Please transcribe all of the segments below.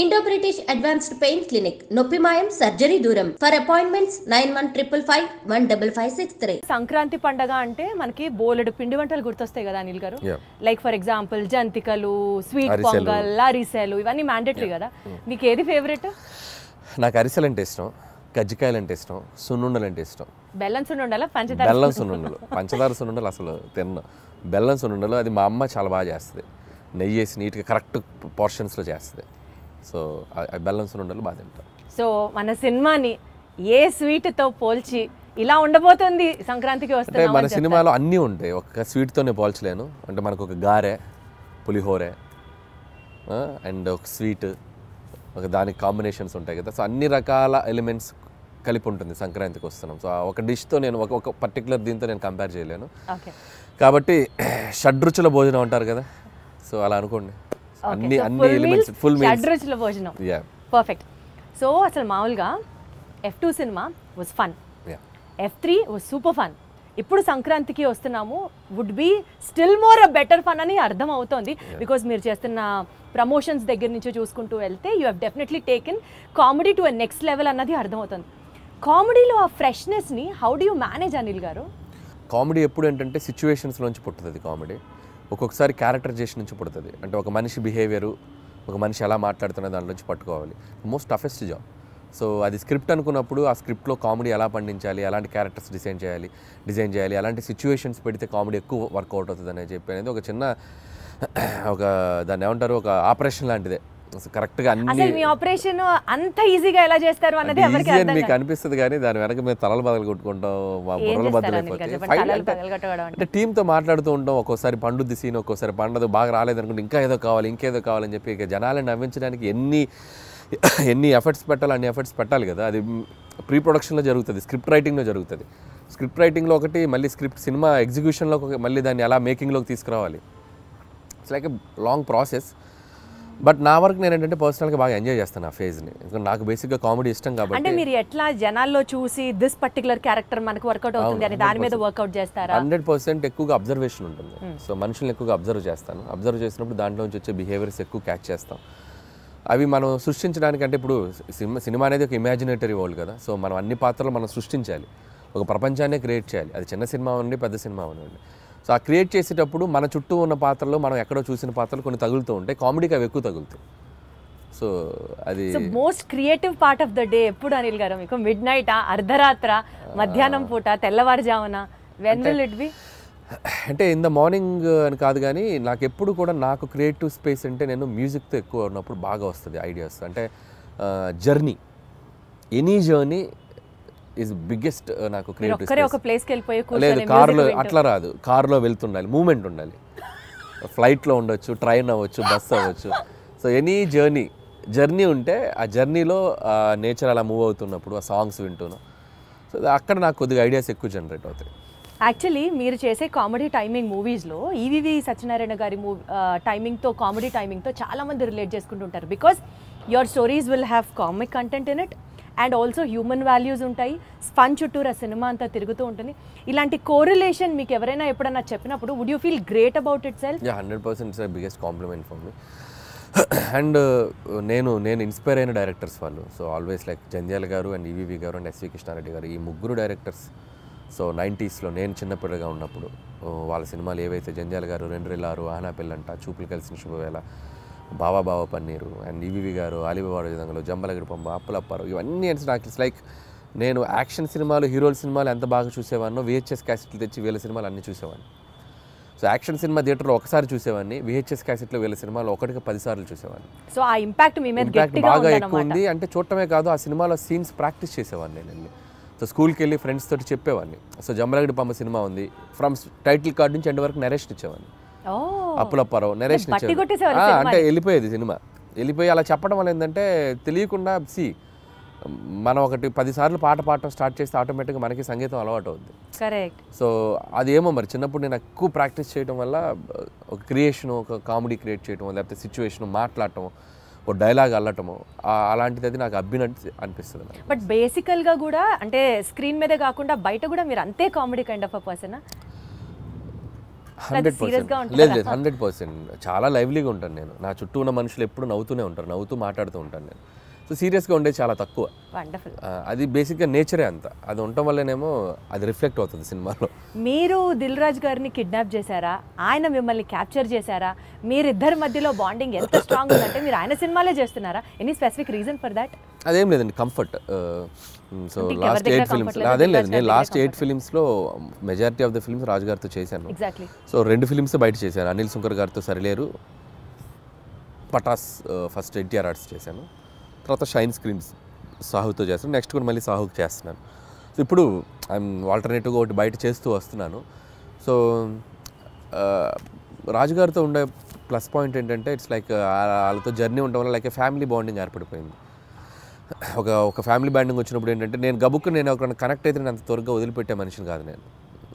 Indo-British Advanced Pain Clinic, Noppimayam Surgery Duram. For appointments 9155515563. Sankranti పండగ అంటే మనకి బోలెడు పిండి వంటలు గుర్తొస్తాయి కదా అనిల్ గారు. లైక్ ఫర్ ఎగ్జాంపుల్ జంతికలు, స్వీట్ పొంగల్, అరిసెలు ఇవన్నీ మ్యాండేటరీ కదా. మీకు ఏది ఫేవరెట్? నాకు అరిసెలు అంటే ఇష్టం, కజ్జికాయలు అంటే ఇష్టం, సున్నుండలు అంటే ఇష్టం. బెల్లం సున్నుండలా పంచదార? బెల్లం సున్నుండలు. పంచదార సున్నుండలు అసలు తిన్న. బెల్లం సున్నుండలు అది మా అమ్మ చాలా బాగా చేస్తుంది. నెయ్యి వేసి నీట్గా కరెక్ట్ పోర్షన్స్లో చేస్తుంది. సో బెల్లం సున్నుండలు బాగా తింటాం. సో మన సినిమాని ఏ స్వీట్తో పోల్చి ఇలా ఉండబోతుంది సంక్రాంతికి వస్తే? అంటే మన సినిమాలో అన్నీ ఉంటాయి, ఒక స్వీట్తోనే పోల్చలేను. అంటే మనకు ఒక గారె, పులిహోరే అండ్ ఒక స్వీట్, ఒక దానికి కాంబినేషన్స్ ఉంటాయి కదా. సో అన్ని రకాల ఎలిమెంట్స్ కలిపి ఉంటుంది సంక్రాంతికి వస్తున్నాం. సో ఒక డిష్తో నేను ఒక పర్టికులర్ దీంతో నేను కంపేర్ చేయలేను. కాబట్టి షడ్రుచుల భోజనం అంటారు కదా, సో అలా అనుకోండి. అన్ని ఎలిమెంట్స్ ఫుల్ మీల్స్, షడ్రుచుల భోజనం. పర్ఫెక్ట్. సో అసలు మామూలుగా F2 cinema was fun, F3 was super fun. ఇప్పుడు సంక్రాంతికి వస్తున్నాము, would be still more better fun అని అర్థం అవుతోంది. బికాజ్ మీరు చేస్తున్న ప్రమోషన్స్ దగ్గర నుంచి చూసుకుంటూ వెళ్తే you have definitely taken comedy to next level అన్నది అర్థమవుతుంది. కామెడీలో ఆ ఫ్రెష్నెస్ని how do you manage Anil గారు? కామెడీ ఎప్పుడు ఏంటంటే సిచ్యువేషన్స్లోంచి పుట్టుతుంది కామెడీ. ఒక్కొక్కసారి క్యారెక్టరైజేషన్ నుంచి పుడుతుంది. అంటే ఒక మనిషి బిహేవియరు, ఒక మనిషి ఎలా మాట్లాడుతున్న దాని నుంచి పట్టుకోవాలి. Most toughest job. సో అది స్క్రిప్ట్ అనుకున్నప్పుడు ఆ స్క్రిప్ట్లో కామెడీ ఎలా పండించాలి, ఎలాంటి క్యారెక్టర్స్ డిజైన్ చేయాలి, అలాంటి సిచ్యువేషన్స్ పెడితే కామెడీ ఎక్కువ వర్కౌట్ అవుతుంది అని చెప్పి అనేది ఒక చిన్న దాన్ని ఏమంటారు, ఒక ఆపరేషన్ లాంటిదే. కరెక్ట్గా అన్ని మీ ఆపరేషన్ అంత ఈజీగా ఎలా చేస్తారు అన్నది ఎవరికి అర్థం కాదు. మీకు అనిపిస్తుంది కానీ దాని వెనక మేము తలలు బదులు కొట్టుకుంటాం, మా బుర్రలు బదులైపోతాయి. అంటే టీంతో మాట్లాడుతూ ఉంటాం. ఒక్కోసారి పండుద్ది సీన్, ఒక్కోసారి పండదు, బాగా రాలేదనుకుంటే ఇంకేదో కావాలని చెప్పి ఇక జనాలను నవ్వించడానికి ఎన్ని ఎఫర్ట్స్ పెట్టాలి అన్ని ఎఫర్ట్స్ పెట్టాలి కదా. అది ప్రీ ప్రొడక్షన్లో జరుగుతుంది, స్క్రిప్ట్ రైటింగ్లో జరుగుతుంది. స్క్రిప్ట్ రైటింగ్లో ఒకటి, మళ్ళీ సినిమా ఎగ్జిక్యూషన్లో మళ్ళీ దాన్ని ఎలా మేకింగ్లోకి తీసుకురావాలి. It's like a long process. But నా వరకు నేను ఏంటంటే పర్సనల్గా బాగా ఎంజాయ్ చేస్తాను ఆ ఫేజ్ని. ఎందుకంటే నాకు బేసిక్గా కామెడీ ఇష్టం కాబట్టి. అంటే మీరు ఎట్లా జనాల్లో చూసి దిస్ పర్టికులర్ క్యారెక్టర్ మనకు వర్కౌట్ అవుతుంది అని దాని మీద వర్కౌట్ చేస్తారా? 100% ఎక్కువగా అబ్జర్వేషన్ ఉంటుంది. సో మనుషులను ఎక్కువగా అబ్జర్వ్ చేస్తాను. అబ్జర్వ్ చేసినప్పుడు దాంట్లో నుంచి వచ్చే బిహేవియర్స్ ఎక్కువ క్యాచ్ చేస్తాం. అవి మనం సృష్టించడానికి, అంటే ఇప్పుడు సినిమా అనేది ఒక ఇమాజినేటరీ వరల్డ్ కదా. సో మనం అన్ని పాత్రలు మనం సృష్టించాలి, ఒక ప్రపంచాన్ని క్రియేట్ చేయాలి. అది చిన్న సినిమా అవ్వండి, పెద్ద సినిమా అవ్వండి. సో ఆ క్రియేట్ చేసేటప్పుడు మన చుట్టూ ఉన్న పాత్రలు, మనం ఎక్కడో చూసిన పాత్రలు కొన్ని తగులుతూ ఉంటాయి. కామెడీకి అవి ఎక్కువ తగులుతాయి. సో అది most creative part of the day ఎప్పుడు అనిల్ గారు మీకు? మిడ్ నైట్, అర్ధరాత్ర, మధ్యాహ్నం పూట, తెల్లవారుజామున? When will it be? అంటే ఇన్ ద మార్నింగ్ అని కాదు కానీ నాకు ఎప్పుడు కూడా నాకు క్రియేటివ్ స్పేస్ అంటే నేను మ్యూజిక్తో ఎక్కువ ఉన్నప్పుడు బాగా వస్తుంది ఐడియాస్. అంటే journey, any journey is biggest నాకు క్రియేటివ్ స్పేస్. లేదు కార్లో అట్లా రాదు, కార్లో వెళ్తుండాలి, మూమెంట్ ఉండాలి. ఫ్లైట్లో ఉండొచ్చు, ట్రైన్ అవ్వచ్చు, బస్ అవ్వచ్చు. సో ఎనీ జర్నీ ఉంటే ఆ జర్నీలో నేచర్ అలా మూవ్ అవుతున్నప్పుడు ఆ సాంగ్స్ వింటున్నాను. సో అక్కడ నాకు కొద్దిగా ఐడియాస్ ఎక్కువ జనరేట్ అవుతాయి. యాక్చువల్లీ మీరు చేసే కామెడీ టైమింగ్ మూవీస్లో ఈవీవి సత్యనారాయణ గారి టైమింగ్తో, కామెడీ టైమింగ్తో చాలామంది రిలేట్ చేసుకుంటుంటారు. Because your stories will have comic content in it and also human values ఉంటాయి. ఫన్ చుట్టూరు ఆ సినిమా అంతా తిరుగుతూ ఉంటుంది. ఇలాంటి కోరిలేషన్ మీకు ఎవరైనా ఎప్పుడన్నా చెప్పినప్పుడు would you feel great about itself? 100% it's the biggest compliment for me. And నేను ఇన్స్పైర్ అయిన డైరెక్టర్స్ వాళ్ళు. So always like Jandhyala garu and EVV గారు అండ్ ఎస్వి కృష్ణారెడ్డి గారు, ఈ ముగ్గురు డైరెక్టర్స్. సో 90sలో నేను చిన్నపిల్లగా ఉన్నప్పుడు వాళ్ళ సినిమాలు ఏవైతే, జంధ్యాల గారు రెండ్రెల్లారు, ఆహనా పెళ్ళంట, చూపులు కలిసిన శుభవేళ, బావ పన్నీరు, అండ్ ఈవీవి గారు ఆలిబాబాడు విధంగా, జంబలగడి పంప, అప్పులప్పారు, ఇవన్నీ నాకు ఇట్స్ లైక్ నేను యాక్షన్ సినిమాలు, హీరోల సినిమాలు ఎంత బాగా చూసేవాడినో VHS క్యాసెట్లు తెచ్చి వీళ్ళ సినిమాలు అన్నీ చూసేవాడిని. సో యాక్షన్ సినిమా థియేటర్లో ఒకసారి చూసేవాడిని, VHS క్యాసెట్లో వీళ్ళ సినిమాలు 1-10 సార్లు చూసేవాడిని. సో ఆ ఇంపాక్ట్ మీ మీద బాగా ఎక్కువ ఉంది. అంటే చూడటమే కాదు, ఆ సినిమాలో సీన్స్ ప్రాక్టీస్ చేసేవాడిని నేను వెళ్ళి. సో స్కూల్కి వెళ్ళి ఫ్రెండ్స్ తోటి చెప్పేవాడిని. సో జంబలగడి పంప సినిమా ఉంది, ఫ్రమ్ టైటిల్ కార్డ్ నుంచి ఎండ్ వరకు నరేషన్ ఇచ్చేవాడిని. అప్పులప్పారావు నరేషన్ ఇచ్చేవాడు. అంటే వెళ్ళిపోయేది సినిమా, వెళ్ళిపోయి అలా చెప్పడం వల్ల ఏంటంటే తెలియకుండా మనం 10 సార్లు పాట పాడటం స్టార్ట్ చేస్తే ఆటోమేటిక్గా మనకి సంగీతం అలవాటు అవుద్ది. కరెక్ట్. సో అదేమో మరి చిన్నప్పుడు నేను ఎక్కువ ప్రాక్టీస్ చేయడం వల్ల ఒక క్రియేషన్, ఒక కామెడీ క్రియేట్ చేయడం, లేకపోతే సిచ్యువేషన్ మాట్లాడటం, ఒక డైలాగ్ అల్లటము, అలాంటిది అది నాకు అనిపిస్తుంది. బట్ బేసికల్గా కూడా అంటే స్క్రీన్ మీదే కాకుండా బయట కూడా మీరు అంతే comedy kind of a person? 100%. లేదు 100%. చాలా లైవ్లీగా ఉంటాను నేను. నా చుట్టూ ఉన్న మనుషులు ఎప్పుడు నవ్వుతూనే ఉంటారు, నవ్వుతూ మాట్లాడుతూ ఉంటాను నేను. సో సీరియస్గా ఉండేది చాలా తక్కువ. అది బేసిక్గా నేచరే అంత. అది ఉండటం వల్లనేమో అది రిఫ్లెక్ట్ అవుతుంది సినిమాలో. మీరు దిల్ రాజు గారిని కిడ్నాప్ చేశారా, ఆయన మిమ్మల్ని క్యాప్చర్ చేశారా, మీరిద్దరి మధ్యలో బాండింగ్ ఎంత స్ట్రాంగ్ ఉందంటే మీరు ఆయన సినిమాలే చేస్తున్నారా? Any specific reason for that? అదేం లేదండి, కంఫర్ట్. సో లాస్ట్ 8 ఫిలిమ్స్ అదేం లేదు, నేను లాస్ట్ 8 ఫిలిమ్స్లో majority of the films Raju గారితో చేశాను. ఎగ్జాక్ట్లీ. సో 2 ఫిలిమ్స్ బయట చేశాను. అనిల్ సుంకర్ గారితో సరిలేరు, పటాస్ ఫస్ట్ ఎన్టీఆర్ ఆర్ట్స్ చేశాను, తర్వాత షైన్ స్క్రీన్స్ సాహుతో చేస్తాను, నెక్స్ట్ కూడా మళ్ళీ సాహుకి చేస్తున్నాను. సో ఇప్పుడు ఐఎమ్ ఆల్టర్నేటివ్గా ఒకటి బయట చేస్తూ వస్తున్నాను. సో రాజుగారితో ఉండే ప్లస్ పాయింట్ ఏంటంటే ఇట్స్ లైక్ వాళ్ళతో జర్నీ ఉండడం వల్ల లైక్ ఫ్యామిలీ బాండింగ్ ఏర్పడిపోయింది. ఒక ఫ్యామిలీ బాండింగ్ వచ్చినప్పుడు ఏంటంటే నేను ఒక కనెక్ట్ అయితే నేను అంత త్వరగా వదిలిపెట్టే మనిషిని కాదు నేను.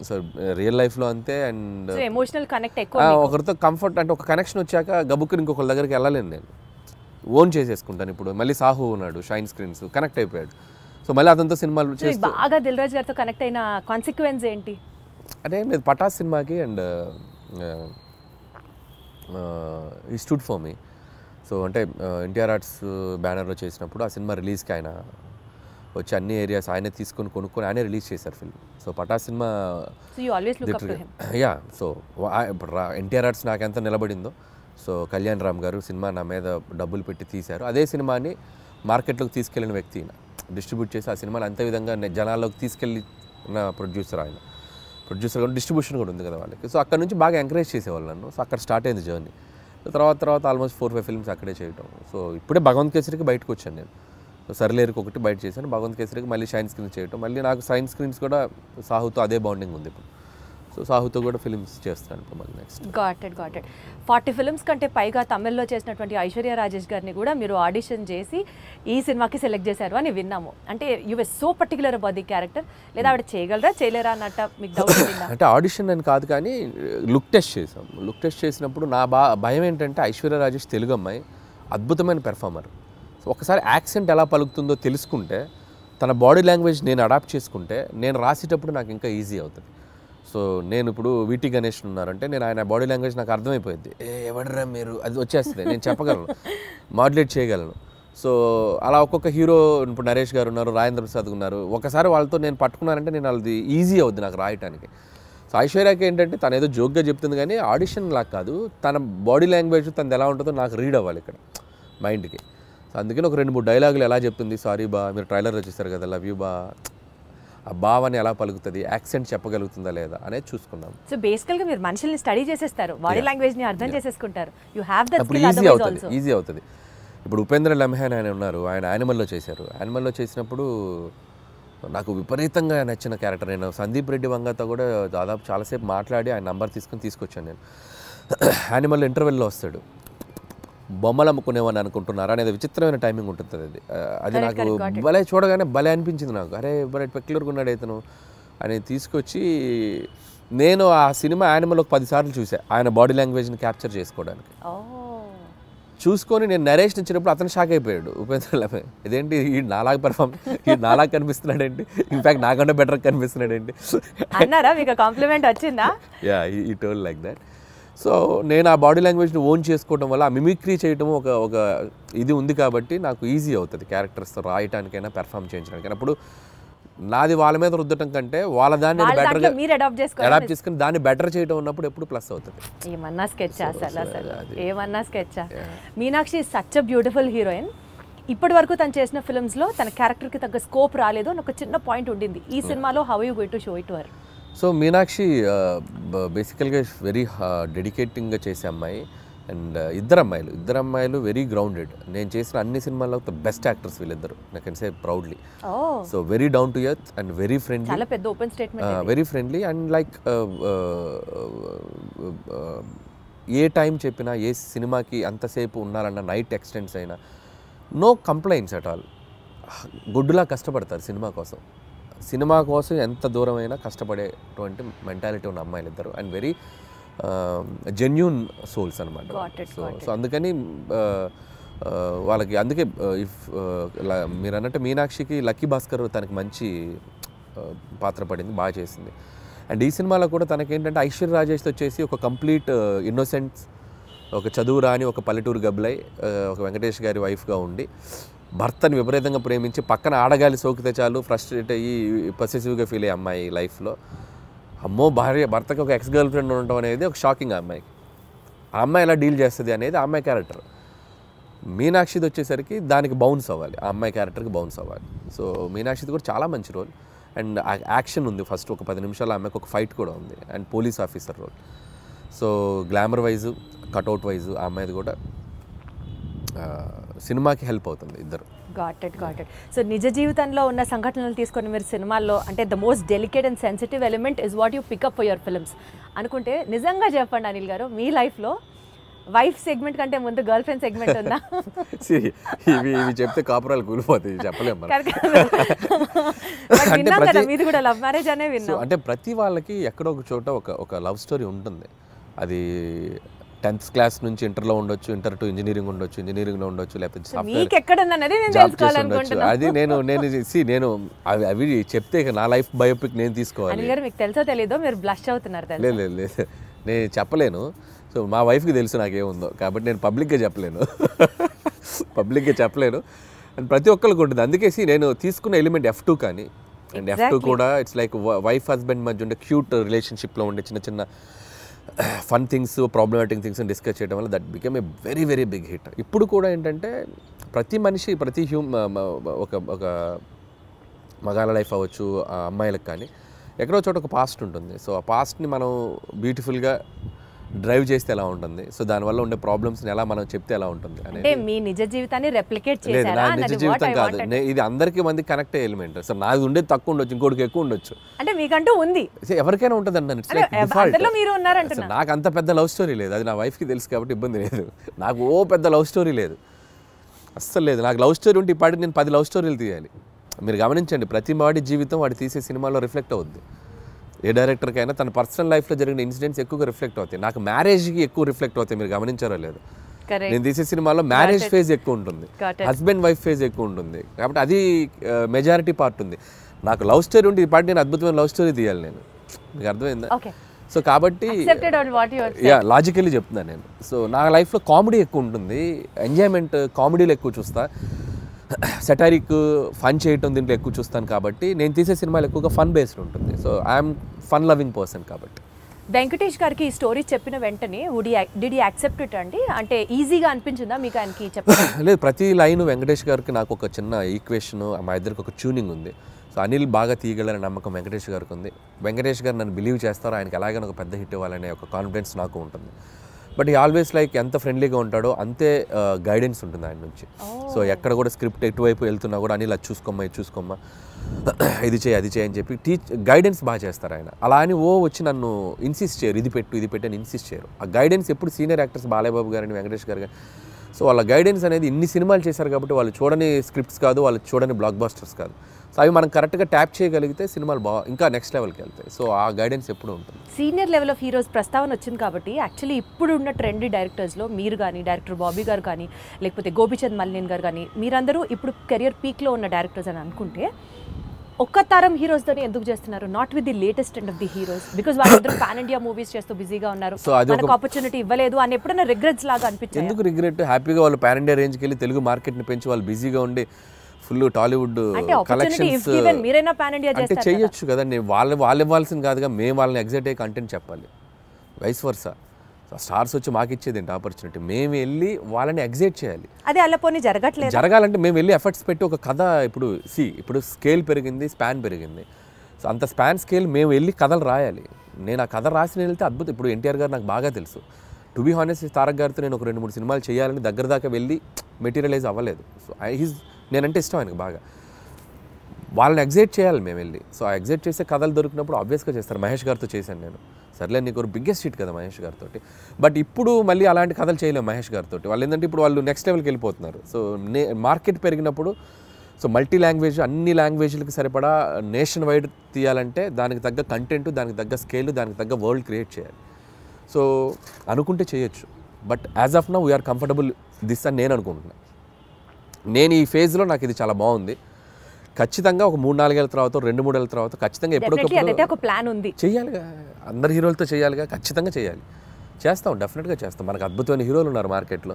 సో రియల్ లైఫ్లో అంతే. అండ్ ఎమోషనల్ కనెక్ట్ ఎక్కువ, ఒకరితో కంఫర్ట్ అంటే ఒక కనెక్షన్ వచ్చాక గబుక్కుని ఇంకొకరి దగ్గరికి వెళ్ళలేను నేను, ఓన్ చేసేసుకుంటాను. ఇప్పుడు మళ్ళీ సాహు ఉన్నాడు, షైన్ స్క్రీన్స్ కనెక్ట్ అయిపోయాడు. సో మళ్ళీ అతనితో సినిమాలు చేస్తూ బాగా దిల్ రాజు గారితో కనెక్ట్ అయిన కాన్సిక్వెన్స్ ఏంటి అంటే లేదు, పటాస్ సినిమాకి అండ్ ఈ స్టూడ్ ఫర్ మీ. సో అంటే ఎన్టీఆర్ ఆర్ట్స్ బ్యానర్లో చేసినప్పుడు ఆ సినిమా రిలీజ్కి ఆయన వచ్చి అన్ని ఏరియాస్ ఆయనే తీసుకొని కొనుక్కొని ఆయనే రిలీజ్ చేశారు film. So Pataas cinema yeah. So ఇప్పుడు ఎన్టీఆర్ ఆర్ట్స్ నాకు ఎంత నిలబడిందో, సో కళ్యాణ్ రామ్ గారు సినిమా నా మీద డబ్బులు పెట్టి తీశారు. అదే సినిమాని మార్కెట్లోకి తీసుకెళ్ళిన వ్యక్తి, డిస్ట్రిబ్యూట్ చేసి ఆ సినిమాని అంతే విధంగా జనాల్లోకి తీసుకెళ్ళిన ప్రొడ్యూసర్ ఆయన. ప్రొడ్యూసర్ కూడా డిస్ట్రిబ్యూషన్ కూడా ఉంది కదా వాళ్ళకి. సో అక్కడ నుంచి బాగా ఎంకరేజ్ చేసేవాళ్ళు నన్ను. సో అక్కడ స్టార్ట్ అయింది జర్నీ. తర్వాత ఆల్మోస్ట్ 4-5 ఫిల్మ్స్ అక్కడే చేయటం. సో ఇప్పుడే భగవంత్ కేసరికి బయటకు వచ్చాను నేను. సో సర్లేరుకి ఒకటి బయట చేశాను, భగవంత్ కేసరికి మళ్ళీ షైన్ స్క్రీన్స్ చేయటం. మళ్ళీ నాకు షైన్ స్క్రీన్స్ కూడా సాహుతో అదే బాండింగ్ ఉంది ఇప్పుడు. సో సాహుతో కూడా ఫిల్మ్స్ చేస్తాను ఇప్పుడు మళ్ళీ నెక్స్ట్. గాట్ ఇట్ 40 ఫిల్మ్స్ కంటే పైగా తమిళ్లో చేసినటువంటి ఐశ్వర్య రాజేష్ గారిని కూడా మీరు ఆడిషన్ చేసి ఈ సినిమాకి సెలెక్ట్ చేశారు అని విన్నాము. అంటే you were so particular about the character, లేదా ఆవిడ చేయగలరా చేయలేరా అన్నట్ట మీకు డౌట్ ఉందా? అంటే ఆడిషన్ అని కాదు కానీ లుక్ టెస్ట్ చేసాం. లుక్ టెస్ట్ చేసినప్పుడు నా భయం ఏంటంటే ఐశ్వర్య రాజేష్ తెలుగు అమ్మాయి, అద్భుతమైన పెర్ఫార్మర్. సో ఒకసారి యాక్సెంట్ ఎలా పలుకుతుందో తెలుసుకుంటే, తన బాడీ లాంగ్వేజ్ నేను అడాప్ట్ చేసుకుంటే నేను రాసేటప్పుడు నాకు ఇంకా ఈజీ అవుతుంది. సో నేను ఇప్పుడు వీటీ గణేష్ ఉన్నారంటే నేను ఆయన బాడీ లాంగ్వేజ్ నాకు అర్థమైపోయింది. ఎవడరా మీరు, అది వచ్చేస్తుంది, నేను చెప్పగలను, మాడ్యులేట్ చేయగలను. సో అలా ఒక్కొక్క హీరో, ఇప్పుడు నరేష్ గారు ఉన్నారు, రాజేంద్ర ప్రసాద్ ఉన్నారు, ఒకసారి వాళ్ళతో నేను పట్టుకున్నానంటే నేను అది ఈజీ అవుద్ది నాకు రాయటానికి. సో ఐశ్వర్యకి ఏంటంటే తను ఏదో జోక్గా చెప్తుంది కానీ ఆడిషన్ లాగా కాదు, తన బాడీ లాంగ్వేజ్ తనది ఎలా ఉంటుందో నాకు రీడ్ అవ్వాలి ఇక్కడ మైండ్కి. సో అందుకని ఒక 2-3 డైలాగులు ఎలా చెప్తుంది, సారీ బా, మీరు ట్రైలర్లో చూస్తారు కదా, లవ్ యూ బా, ఆ భావాన్ని ఎలా పలుకుతుంది, యాక్సెంట్ చెప్పగలుగుతుందా లేదా అనేది చూసుకున్నాం. సో బేసికల్గా మీరు మనుషుల్ని స్టడీ చేసేస్తారు, బాడీ లాంగ్వేజ్ని అర్థం చేసేసుకుంటారు. You have that skill. Easy అవుతుంది. ఇప్పుడు ఉపేంద్ర లమ్హాన్ ఆయన ఉన్నారు, ఆయన యానిమల్లో చేశారు. యానిమల్లో చేసినప్పుడు నాకు విపరీతంగా నచ్చిన క్యారెక్టర్. నేను సందీప్ రెడ్డి వంగతో కూడా దాదాపు చాలాసేపు మాట్లాడి ఆయన నంబర్ తీసుకొచ్చాను నేను. యానిమల్ ఇంటర్వెల్లో వస్తాడు, బొమ్మలు అమ్ముకునేవాడిని అనుకుంటున్నారా అనేది విచిత్రమైన టైమింగ్ ఉంటుంది. అది నాకు భలే చూడగానే భలే అనిపించింది నాకు. అరే భలే పెక్యులర్గా ఉన్నాడు ఇతను అని తీసుకొచ్చి నేను ఆ సినిమా యానిమల్ ఒక 10 సార్లు చూసా ఆయన బాడీ లాంగ్వేజ్ని క్యాప్చర్ చేసుకోవడానికి. చూసుకొని నేను నరేషన్ ఇచ్చినప్పుడు అతను షాక్ అయిపోయాడు, ఉపేంద్ర లమ్హాన్, ఇదేంటి ఈ నాలాగా పెర్ఫార్మ్, ఈ నాలాగా కనిపిస్తున్నాడు ఏంటి, ఇన్ఫాక్ట్ నాకంటే బెటర్ కనిపిస్తున్నాడు ఏంటి అన్నారా? మీకు కాంప్లిమెంట్ వచ్చిందా? యా, ఈ టోల్ లైక్ దట్. సో నేను ఆ బాడీ లాంగ్వేజ్ని ఓన్ చేసుకోవడం వల్ల ఆ మిమిక్రీ చేయడం ఒక ఇది ఉంది కాబట్టి నాకు ఈజీ అవుతుంది క్యారెక్టర్స్తో రాయటానికైనా పెర్ఫామ్ చేయించడానికైనా. అప్పుడు నాది వాళ్ళ మీద రుద్దటం కంటే వాళ్ళ దాన్ని బెటర్గా అడాప్ట్ చేసుకుని దాన్ని బెటర్ చేయడం ఉన్నప్పుడు ఎప్పుడు ప్లస్ అవుతుంది. ఏమన్నా స్కెచ్ ఏమన్నా sketch. Meenakshi such a beautiful heroine. ఇప్పటి వరకు తను చేసిన ఫిల్మ్స్లో తన క్యారెక్టర్కి తగ్గ స్కోప్ రాలేదు అని ఒక చిన్న పాయింట్ ఉండింది. ఈ సినిమాలో how you going to show it her? So Meenakshi బేసికల్గా వెరీ డెడికేటింగ్గా చేసే అమ్మాయి. అండ్ ఇద్దరు అమ్మాయిలు వెరీ గ్రౌండెడ్. నేను చేసిన అన్ని సినిమాల్లో బెస్ట్ యాక్టర్స్ వీళ్ళిద్దరు, I can say proudly. So very down to earth and very friendly, చాలా పెద్ద open statement, very friendly. And like A time చెప్పినా, ఏ సినిమాకి అంతసేపు ఉండాలన్నా, నైట్ ఎక్స్టెండ్స్ అయినా, నో కంప్లైంట్స్ అట్ ఆల్. గుడ్డులా కష్టపడతారు సినిమా కోసం ఎంత దూరమైనా కష్టపడేటువంటి మెంటాలిటీ ఉన్న అమ్మాయిలు ఇద్దరు. అండ్ వెరీ జెన్యూన్ సోల్స్ అనమాట. సో అందుకని వాళ్ళకి అందుకే మీరు అన్నట్టు మీనాక్షికి లక్కీ భాస్కర్ తనకి మంచి పాత్ర పడింది, బాగా చేసింది. అండ్ ఈ సినిమాలో కూడా తనకేంటంటే ఐశ్వర్య రాజేష్తో వచ్చేసి ఒక కంప్లీట్ ఇన్నోసెంట్స్, ఒక చదువు రాని ఒక పల్లెటూరు గబ్బలై ఒక వెంకటేష్ గారి వైఫ్గా ఉండి భర్తని విపరీతంగా ప్రేమించి పక్కన ఆడగాలి సోకితే చాలు ఫ్రస్ట్రేట్ అయ్యి పొసెసివ్గా ఫీల్ అయ్యే అమ్మాయి లైఫ్లో. అమ్మో భర్తకి ఒక ఎక్స్ గర్ల్ ఫ్రెండ్ ఉండటం అనేది ఒక షాకింగ్ ఆ అమ్మాయికి. ఆ అమ్మాయి ఎలా డీల్ చేస్తుంది అనేది ఆ అమ్మాయి క్యారెక్టర్. మీనాక్షిది వచ్చేసరికి దానికి బౌన్స్ అవ్వాలి, ఆ అమ్మాయి క్యారెక్టర్కి బౌన్స్ అవ్వాలి. సో మీనాక్షిది కూడా చాలా మంచి రోల్ అండ్ యాక్షన్ ఉంది. ఫస్ట్ ఒక 10 నిమిషాలు ఆ అమ్మాయికి ఒక ఫైట్ కూడా ఉంది and police officer role. So glamour wise cutout wise ఆ అమ్మాయిది కూడా సినిమాకి హెల్ప్ అవుతుంది ఇద్దరు. Got it. సో నిజ జీవితంలో ఉన్న సంఘటనలు తీసుకొని మీరు సినిమాల్లో అంటే the most delicate and sensitive element is what you pick up for your films అనుకుంటే నిజంగా చెప్పండి అనిల్ గారు, మీ లైఫ్లో వైఫ్ సెగ్మెంట్ కంటే ముందు గర్ల్ ఫ్రెండ్ సెగ్మెంట్ ఉందా? ఇవి చెప్తే కాపురాలు కూలిపోతాయి, చెప్పలేము. మీది కూడా లవ్ మ్యారేజ్ అనే విన్నాం. అంటే ప్రతి వాళ్ళకి ఎక్కడో ఒక చోట ఒక లవ్ స్టోరీ ఉంటుంది. అది 10th క్లాస్ నుంచి ఇంటర్లో ఉండొచ్చు, ఇంటర్ టు ఇంజనీరింగ్ ఉండొచ్చు, ఇంజనీరింగ్లో ఉండొచ్చు, లేకపోతే అది నేను అవి చెప్తే నా లైఫ్ బయోపిక్ నేను తీసుకోవాలి. మీకు తెలుసో తెలీదో మీరు బ్లష్ అవుతున్నారు. లేదు నేను చెప్పలేను. సో మా వైఫ్కి తెలుసు నాకేముందో, కాబట్టి నేను పబ్లిక్గా చెప్పలేను అండ్ ప్రతి ఒక్కరికి ఉంటుంది. అందుకే నేను తీసుకున్న ఎలిమెంట్ F2 కానీ అండ్ F2 కూడా ఇట్స్ లైక్ వైఫ్ హస్బెండ్ మధ్య ఉండే క్యూట్ రిలేషన్షిప్లో ఉండే చిన్న చిన్న fun things, problematic things discuss చేయడం వల్ల that become a very very big hit. ఇప్పుడు కూడా ఏంటంటే ప్రతి మనిషి ఒక మగాళ్ళ లైఫ్ అవ్వచ్చు, అమ్మాయిలకు కానీ ఎక్కడో చోట ఒక పాస్ట్ ఉంటుంది. సో ఆ పాస్ట్ని మనం బ్యూటిఫుల్గా డ్రైవ్ చేస్తే ఎలా ఉంటుంది, సో దానివల్ల ఉండే ప్రాబ్లమ్స్ని ఎలా మనం చెప్తే ఎలా ఉంటుంది అంటే మీ నిజ జీవితాన్ని రెప్లికేట్ చేశారా? నా నిజ జీవితం కాదు, ఇది అందరికీ మంది కనెక్ట్ అయ్యే ఎలిమెంట్. సో నాది ఉండేది తక్కువ ఉండొచ్చు, ఇంకోటికి ఎక్కువ ఉండొచ్చు. అంటే మీకంటూ ఉంది, ఎవరికైనా ఉంటుంది అంటాను. నాకు అంత పెద్ద లవ్ స్టోరీ లేదు, అది నా వైఫ్కి తెలుసు కాబట్టి ఇబ్బంది లేదు. నాకు పెద్ద లవ్ స్టోరీ లేదు, అస్సలు లేదు. నాకు లవ్ స్టోరీ ఉంటే ఇప్పటికి నేను 10 లవ్ స్టోరీలు తీయాలి. మీరు గమనించండి, ప్రతి వాడి జీవితం వాడి తీసే సినిమాలో రిఫ్లెక్ట్ అవుద్ది. ఏ డైరెక్టర్కైనా తన పర్సనల్ లైఫ్లో జరిగిన ఇన్సిడెంట్స్ ఎక్కువగా రిఫ్లెక్ట్ అవుతాయి. నాకు మ్యారేజ్కి ఎక్కువ రిఫ్లెక్ట్ అవుతాయి, మీరు గమనించారో లేదు. నేను తీసే సినిమాలో మ్యారేజ్ ఫేజ్ ఎక్కువ ఉంటుంది, హస్బెండ్ వైఫ్ ఫేజ్ ఎక్కువ ఉంటుంది, కాబట్టి అది మెజారిటీ పార్ట్ ఉంది. నాకు లవ్ స్టోరీ ఉంటే ఈ పార్ట్ నేను అద్భుతమైన లవ్ స్టోరీ తీయాలి నేను, మీకు అర్థమైందా? సో కాబట్టి లాజికల్లీ చెప్తున్నాను నేను. సో నా లైఫ్లో కామెడీ ఎక్కువ ఉంటుంది, ఎంజాయ్మెంట్ కామెడీలో ఎక్కువ చూస్తా, సెటారిక్ ఫన్ చేయటం దీంట్లో ఎక్కువ చూస్తాను. కాబట్టి నేను తీసే సినిమాలు ఎక్కువగా ఫన్ బేస్డ్ ఉంటుంది. So I'm fun loving person. కాబట్టి వెంకటేష్ గారికి ఈ స్టోరీ చెప్పిన వెంటనే డిడ్ యూ యాక్సెప్ట్ ఇట్ అండి? అంటే ఈజీగా అనిపించిందా మీకు ఆయనకి చెప్పడం? లేదు, ప్రతి లైన్ వెంకటేష్ గారికి నాకు ఒక చిన్న ఈక్వేషన్, మా ఇద్దరికి ఒక ట్యూనింగ్ ఉంది. సో అనిల్ బాగా తీయగలరనే నమ్మకం వెంకటేష్ గారికి ఉంది. వెంకటేష్ గారు నన్ను బిలీవ్ చేస్తారో, ఆయనకి ఎలాగైనా ఒక పెద్ద హిట్ ఇవ్వాలనే ఒక కాన్ఫిడెన్స్ నాకు ఉంటుంది. బట్ ఈ ఆల్వేస్ లైక్ ఎంత ఫ్రెండ్లీగా ఉంటాడో అంతే గైడెన్స్ ఉంటుంది ఆయన నుంచి. సో ఎక్కడ కూడా స్క్రిప్ట్ ఎటువైపు వెళ్తున్నా కూడా అనిల్ అది చూసుకోమ్మా, ఇది చూసుకోమ్మా, ఇది చేయి అది చేయి అని చెప్పి గైడెన్స్ బాగా చేస్తారు ఆయన. అలా అని వచ్చి నన్ను ఇన్సిస్ట్ చేయరు, ఇది పెట్టు అని ఇన్సిస్ట్ చేయరు. ఆ గైడెన్స్ ఎప్పుడు సీనియర్ యాక్టర్స్ బాలయ్యబాబు గారని, వెంకటేష్ గారు కానీ, సో వాళ్ళ గైడెన్స్ అనేది ఇన్ని సినిమాలు చేశారు కాబట్టి వాళ్ళు చూడని స్క్రిప్ట్స్ కాదు, వాళ్ళు చూడని బ్లాక్ బస్టర్స్ కాదు. సో అవి మనం కరెక్ట్గా ట్యాప్ చేయగలిగితే సినిమాలు ఇంకా నెక్స్ట్ లెవెల్కి వెళ్తాయి. సో ఆ గైడెన్స్ ఎప్పుడు ఉంటుంది. సీనియర్ లెవెల్ ఆఫ్ హీరోస్ ప్రస్తావన వచ్చింది కాబట్టి యాక్చువల్లీ ఇప్పుడు ఉన్న ట్రెండీ డైరెక్టర్స్లో మీరు కానీ, డైరెక్టర్ బాబీ గారు కానీ, లేకపోతే గోపిచంద్ మల్లినేని గారు కానీ, మీరందరూ ఇప్పుడు కెరియర్ పీక్లో ఉన్న డైరెక్టర్స్ అని అనుకుంటే ఒక్క తరం హీరోస్తోనే ఎందుకు చేస్తున్నారు, not with the latest and of the heroes? Because వాళ్ళందరూ పాన్ ఇండియా మూవీస్ చేస్తూ బిజీగా ఉన్నారు, మనకు ఆపర్చునిటీ ఇవ్వలేదు అని ఎప్పుడైనా రిగ్రెట్స్ లాగా అనిపించింది? ఎందుకు రిగ్రెట్? హ్యాపీగా వాళ్ళు పాన్ ఇండియా రేంజ్కి వెళ్ళి తెలుగు మార్కెట్ని పెంచి వాళ్ళు బిజీగా ఉండి ఫుల్ టాలీవుడ్ కలెక్షన్స్ అంటే చేయొచ్చు కదండి. వాళ్ళు ఇవ్వాల్సింది కాదుగా, మేము వాళ్ళని ఎగ్జైట్ అయ్యే కంటెంట్ చెప్పాలి. వైస్ వర్సా, స్టార్స్ వచ్చి మాకు ఇచ్చేది ఏంటి ఆపర్చునిటీ, మేము వెళ్ళి వాళ్ళని ఎగ్జైట్ చేయాలి. అదే అల్లపోని జరగాలంటే మేము వెళ్ళి ఎఫర్ట్స్ పెట్టి ఒక కథ, ఇప్పుడు స్కేల్ పెరిగింది, స్పాన్ పెరిగింది. సో అంత స్పాన్ స్కేల్ మేము వెళ్ళి కథలు రాయాలి. నేను ఆ కథ రాసి వెళ్తే అద్భుతం. ఇప్పుడు ఎన్టీఆర్ గారు నాకు బాగా తెలుసు. టు బీ హానెస్ట్, తారక్ గారితో నేను ఒక 2-3 సినిమాలు చేయాలని దగ్గర దాకా వెళ్ళి మెటీరియలైజ్ అవ్వలేదు. సో నేనంటే ఇష్టం ఆయనకు బాగా. వాళ్ళని ఎగ్జైట్ చేయాలి మేము వెళ్ళి. సో ఆ ఎగ్జైట్ చేసే కథలు దొరికినప్పుడు ఆబ్వియస్గా చేస్తారు. మహేష్ గారితో చేశాను నేను. సర్లే, నీకు బిగ్గెస్ట్ హిట్ కదా మహేష్ గారితో. బట్ ఇప్పుడు మళ్ళీ అలాంటి కథలు చేయలేము మహేష్ గారితో. వాళ్ళు ఏంటంటే ఇప్పుడు వాళ్ళు నెక్స్ట్ లెవెల్కి వెళ్ళిపోతున్నారు. సో మార్కెట్ పెరిగినప్పుడు, సో మల్టీ లాంగ్వేజ్, అన్ని లాంగ్వేజ్లకి సరిపడా నేషన్ వైడ్ తీయాలంటే దానికి తగ్గ కంటెంట్, దానికి తగ్గ స్కేల్, దానికి తగ్గ వరల్డ్ క్రియేట్ చేయాలి. సో అనుకుంటే చేయొచ్చు. But as of now we are comfortable this అని నేను అనుకుంటున్నాను. నేను ఈ ఫేజ్లో నాకు ఇది చాలా బాగుంది. ఖచ్చితంగా ఒక 3-4 ఏళ్ళ తర్వాత 2-3 ఏళ్ళ తర్వాత ఖచ్చితంగా అదైతే ఎప్పటికప్పుడు ఒక ప్లాన్ ఉంది. చేయాలిగా, అందరు హీరోలతో చేయాలిగా, ఖచ్చితంగా చేయాలి. చేస్తాం, డెఫినెట్గా చేస్తాం. మనకు అద్భుతమైన హీరోలు ఉన్నారు మార్కెట్లో.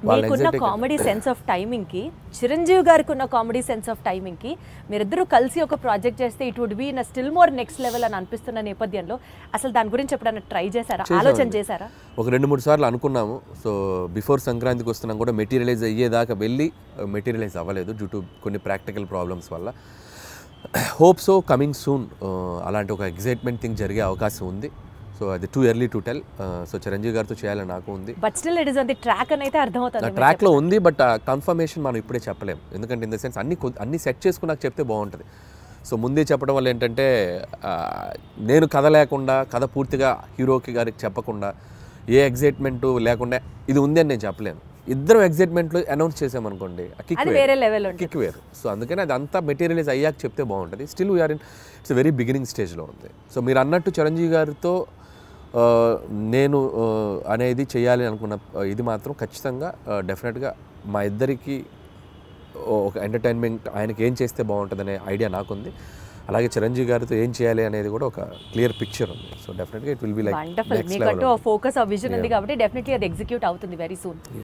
మీకున్న కామెడీ సెన్స్ ఆఫ్ టైమింగ్కి, చిరంజీవి గారికి ఉన్న కామెడీ సెన్స్ ఆఫ్ టైమింగ్కి మీరిద్దరూ కలిసి ఒక ప్రాజెక్ట్ చేస్తే it would be in still more next level అని అనిపిస్తున్న నేపథ్యంలో అసలు దాని గురించి ఎప్పుడైనా ట్రై చేశారా, ఆలోచన చేశారా? ఒక 2-3 సార్లు అనుకున్నాము. సో బిఫోర్ సంక్రాంతికి వస్తున్నాం కూడా మెటీరియలైజ్ అయ్యేదాకా వెళ్ళి మెటీరియలైజ్ అవ్వలేదు డ్యూ టు కొన్ని ప్రాక్టికల్ ప్రాబ్లమ్స్ వల్ల. హోప్ సో కమింగ్ సూన్ అలాంటి ఒక ఎగ్జైట్మెంట్ థింగ్ జరిగే అవకాశం ఉంది. సో అది too early to tell. So Chiranjeevi గారితో చేయాలని నాకు ఉంది. But still it is on the track అని అయితే అర్థమవుతుంది. ట్రాక్లో ఉంది, బట్ కన్ఫర్మేషన్ మనం ఇప్పుడే చెప్పలేము. ఎందుకంటే ఇన్ ద సెన్స్ అన్ని సెట్ చేసుకున్నాక చెప్తే బాగుంటుంది. సో ముందే చెప్పడం వల్ల ఏంటంటే నేను కథ లేకుండా, కథ పూర్తిగా హీరోకి గారికి చెప్పకుండా, ఏ ఎగ్జైట్మెంట్ లేకుండా ఇది ఉంది అని నేను చెప్పలేను. ఇద్దరం ఎగ్జైట్మెంట్లో అనౌన్స్ చేసామనుకోండి, కిక్ వేరు. సో అందుకని అది అంతా మెటీరియలైజ్ అయ్యాక చెప్తే బాగుంటుంది. Still we are in its very beginning స్టేజ్లో ఉంది. సో మీరు అన్నట్టు చిరంజీవి గారితో నేను అనేది చేయాలి అనుకున్న ఇది మాత్రం ఖచ్చితంగా డెఫినెట్గా మా ఇద్దరికి ఒక ఎంటర్టైన్మెంట్, ఆయనకి ఏం చేస్తే బాగుంటుందనే ఐడియా నాకుంది. అలాగే చిరంజీవి గారితో ఏం చేయాలి అనేది కూడా ఒక క్లియర్ పిక్చర్ ఉంది. సో డెఫినెట్గా it will be like wonderful. మీకంటూ ఫోకస్ ఆ విజన్ ఉంది కాబట్టి డెఫినెట్లీ అది ఎగ్జిక్యూట్ అవుతుంది వెరీ సూన్.